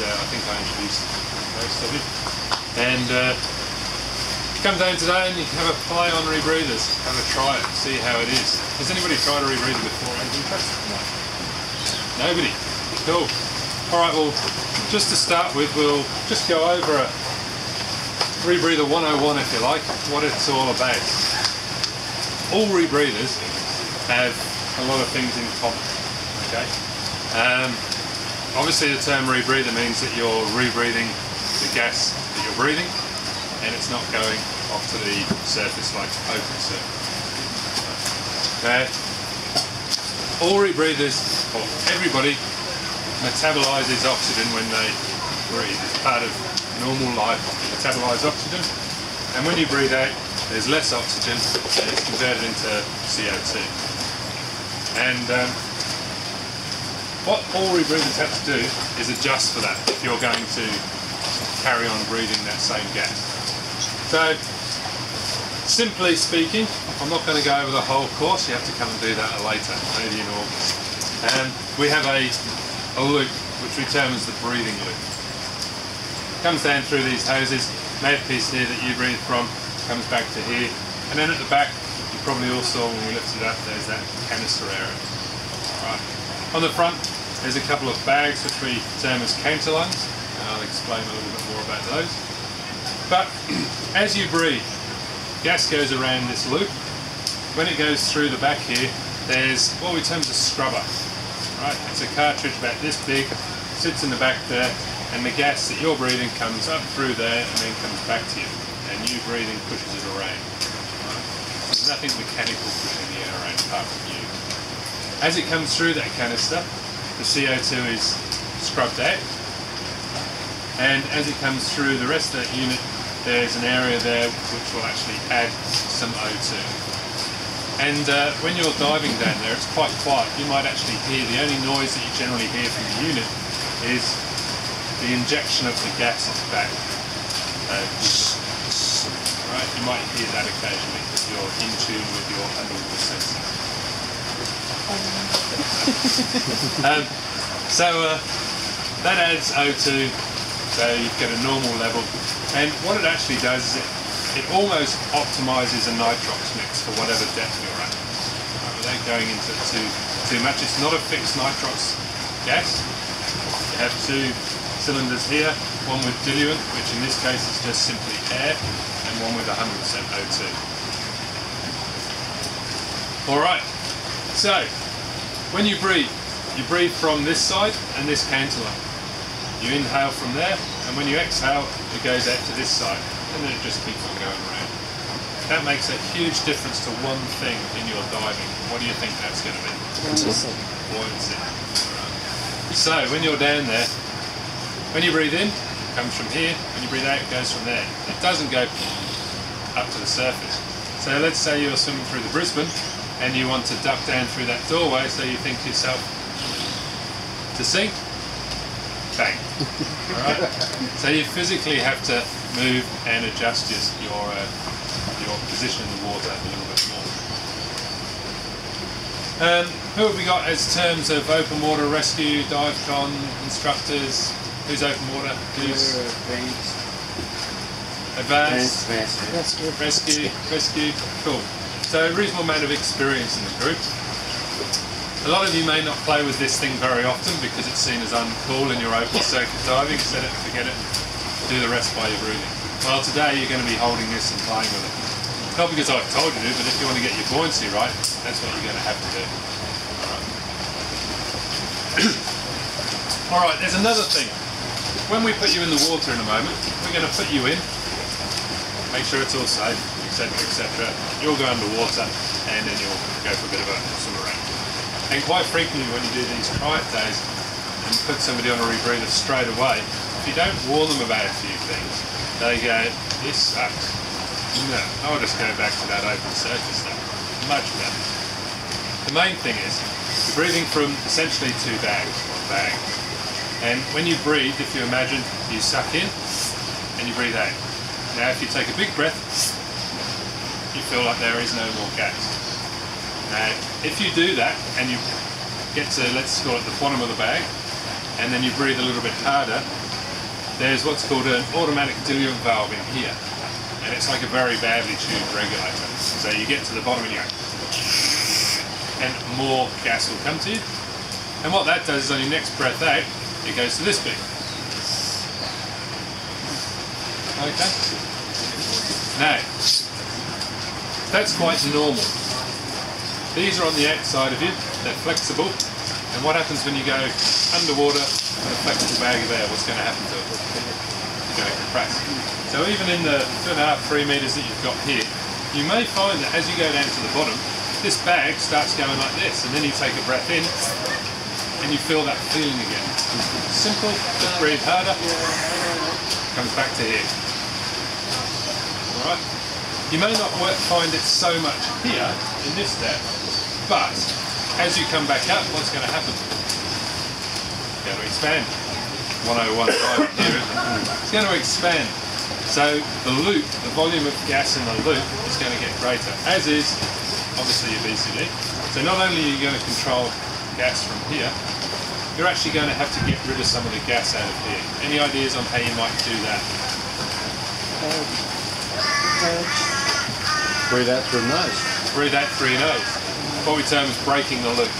I think I introduced most of you. And come down today and you can have a play on rebreathers, have a try it, see how it is. Has anybody tried a rebreather before? No. Nobody? Cool. Alright, well, just to start with, we'll just go over a rebreather 101, if you like, what it's all about. All rebreathers have a lot of things in common, okay? Obviously the term rebreather means that you're rebreathing the gas that you're breathing, and it's not going off to the surface like open surface. All rebreathers, or everybody, metabolises oxygen when they breathe. It's part of normal life to metabolize oxygen, and when you breathe out there's less oxygen and it's converted into CO2. And what all rebreathers have to do is adjust for that if you're going to carry on breathing that same gas. So, simply speaking, I'm not going to go over the whole course, you have to come and do that later, maybe in August. We have a loop which we term as the breathing loop. Comes down through these hoses, mouthpiece here that you breathe from, comes back to here, and then at the back, you probably all saw when we lifted it up, there's that canister area. Right. On the front, there's a couple of bags which we term as counterlungs, and I'll explain a little bit more about those. But as you breathe, gas goes around this loop. When it goes through the back here, there's what we term as a scrubber. Right? It's a cartridge about this big, sits in the back there, and the gas that you're breathing comes up through there and then comes back to you. And you breathing pushes it around. Right? There's nothing mechanical pushing the air around apart from you. As it comes through that canister, the CO2 is scrubbed out. And as it comes through the rest of that unit, there's an area there which will actually add some O2. And when you're diving down there, it's quite quiet. You might actually hear, the only noise that you generally hear from the unit is the injection of the gas at the back. Right? You might hear that occasionally if you're in tune with your underwater senses. That adds O2, so you get a normal level. And what it actually does is it almost optimises a nitrox mix for whatever depth you're at. Right, without going into it too much, it's not a fixed nitrox gas. You have two cylinders here, one with diluent, which in this case is just simply air, and one with 100% O2. Alright, so when you breathe from this side and this cantilever. You inhale from there, and when you exhale, it goes out to this side, and then it just keeps on going around. That makes a huge difference to one thing in your diving. What do you think that's going to be? Buoyancy. Right. So, when you're down there, when you breathe in, it comes from here, when you breathe out, it goes from there. It doesn't go up to the surface. So let's say you're swimming through the Brisbane, and you want to duck down through that doorway, so you think to yourself, to sink, bang. Alright? So you physically have to move and adjust your position in the water a little bit more. Who have we got as terms of open water rescue, dive con, instructors? Who's open water? Who's advanced? Rescue. Cool. So a reasonable amount of experience in the group. A lot of you may not play with this thing very often because it's seen as uncool in your open circuit diving. Set it, forget it, do the rest by your breathing. Well, today you're going to be holding this and playing with it. Not because I've told you to, but if you want to get your buoyancy right, that's what you're going to have to do. Alright, there's another thing. When we put you in the water in a moment, we're going to put you in, make sure it's all safe, etc., etc. You'll go underwater and then you'll go for a bit of a swim around. And quite frequently when you do these try-it days and put somebody on a rebreather straight away, if you don't warn them about a few things, they go, this sucks. No, I'll just go back to that open surface stuff. Much better. The main thing is, you're breathing from essentially two bags, one bag. And when you breathe, if you imagine, you suck in and you breathe out. Now if you take a big breath, you feel like there is no more gas. Now, if you do that and you get to, let's call it the bottom of the bag, and then you breathe a little bit harder, there's what's called an automatic diluent valve in here. And it's like a very badly tuned regulator. So you get to the bottom and you go, and more gas will come to you. And what that does is on your next breath out, it goes to this bit. Okay? Now, that's quite normal. These are on the outside of you, they're flexible. And what happens when you go underwater with a flexible bag of air? What's going to happen to it? It's going to compress. So even in the 2.5, 3 metres that you've got here, you may find that as you go down to the bottom, this bag starts going like this, and then you take a breath in, and you feel that feeling again. Simple, just breathe harder, comes back to here. Alright? You may not find it so much here, in this depth, but as you come back up, what's going to happen? It's going to expand. 1015 here, it's going to expand. So the loop, the volume of gas in the loop is going to get greater, as is obviously your BCD. So not only are you going to control gas from here, you're actually going to have to get rid of some of the gas out of here. Any ideas on how you might do that? Breathe out through the nose. Breathe out through your nose. What we term as breaking the loop.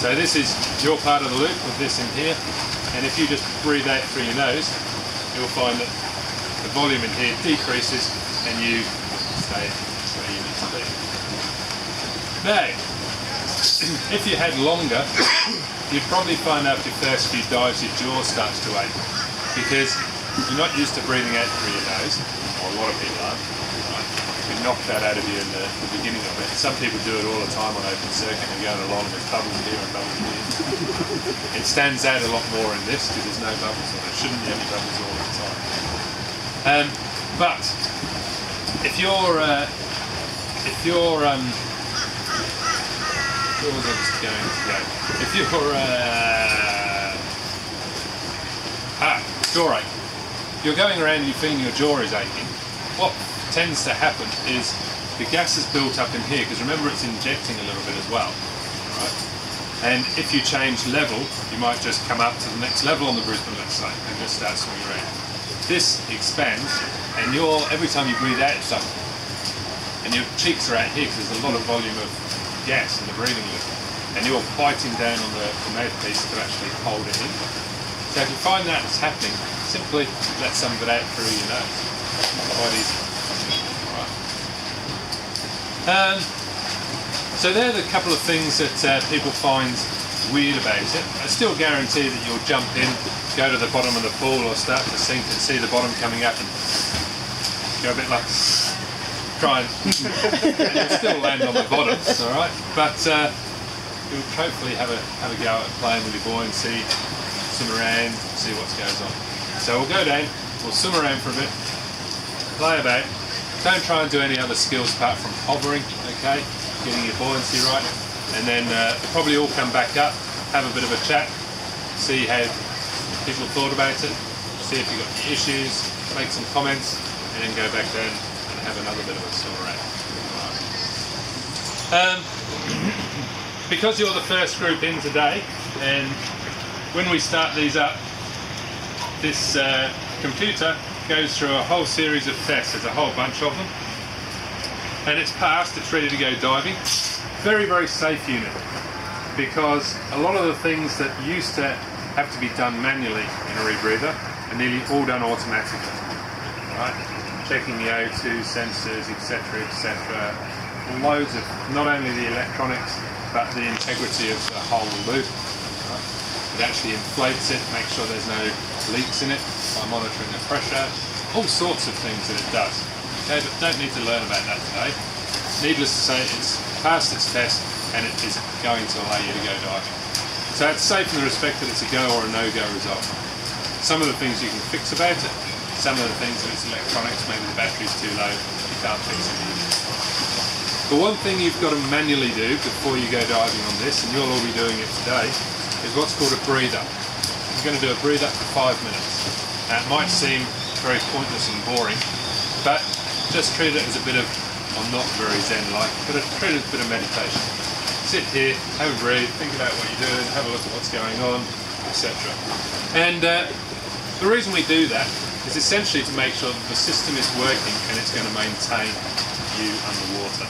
So this is your part of the loop with this in here, and if you just breathe out through your nose, you'll find that the volume in here decreases and you stay where you need to be. Now, if you had longer, you'd probably find after your first few dives your jaw starts to ache, because you're not used to breathing out through your nose, or a lot of people aren't. Right? You knock that out of you in the beginning of it. Some people do it all the time on open circuit and going along, there's bubbles here and bubbles here. It stands out a lot more in this because there's no bubbles, or there shouldn't be any bubbles all the time. But if you're where was I just going to go? If you're jaw ache. You're going around and you're feeling your jaw is aching. What tends to happen is the gas is built up in here, because remember it's injecting a little bit as well, right? And if you change level, you might just come up to the next level on the Brisbane, let's say, and just start swimming around. This expands, and every time you breathe out, it's up, and your cheeks are out here because there's a lot of volume of gas in the breathing loop, and you're biting down on the mouthpiece to actually hold it in. So if you find that is happening, simply let some of it out through your nose. Quite easy. Right. So they're the couple of things that people find weird about it. I still guarantee that you'll jump in, go to the bottom of the pool or start to sink and see the bottom coming up and go a bit like, try and you'll still land on the bottom, alright? But you'll hopefully have a go at playing with your buoyancy, swim around, see what goes on. So we'll go down, we'll swim around for a bit, play about. Don't try and do any other skills apart from hovering, okay? Getting your buoyancy right. And then probably all come back up, have a bit of a chat, see how people thought about it, see if you've got any issues, make some comments, and then go back down and have another bit of a swim around. Because you're the first group in today, and when we start these up, this computer goes through a whole series of tests. There's a whole bunch of them, and it's passed, it's ready to go diving. Very, very safe unit, because a lot of the things that used to have to be done manually in a rebreather are nearly all done automatically. Right? Checking the O2 sensors, etc., etc. Loads of not only the electronics but the integrity of the whole loop. Right? It actually inflates it, makes sure there's no leaks in it by monitoring the pressure. All sorts of things that it does. Okay, but don't need to learn about that today. Needless to say, it's passed its test and it is going to allow you to go diving. So it's safe in the respect that it's a go or a no-go result. Some of the things you can fix about it, some of the things that it's electronics, maybe the battery's too low, you can't fix it. But one thing you've got to manually do before you go diving on this, and you'll all be doing it today, is what's called a breather. You're going to do a breather for 5 minutes. Now it might seem very pointless and boring, but just treat it as a bit of, well, not very zen-like, but treat it as a bit of meditation. Sit here, have a breathe, think about what you're doing, have a look at what's going on, etc. And the reason we do that is essentially to make sure that the system is working and it's going to maintain you underwater.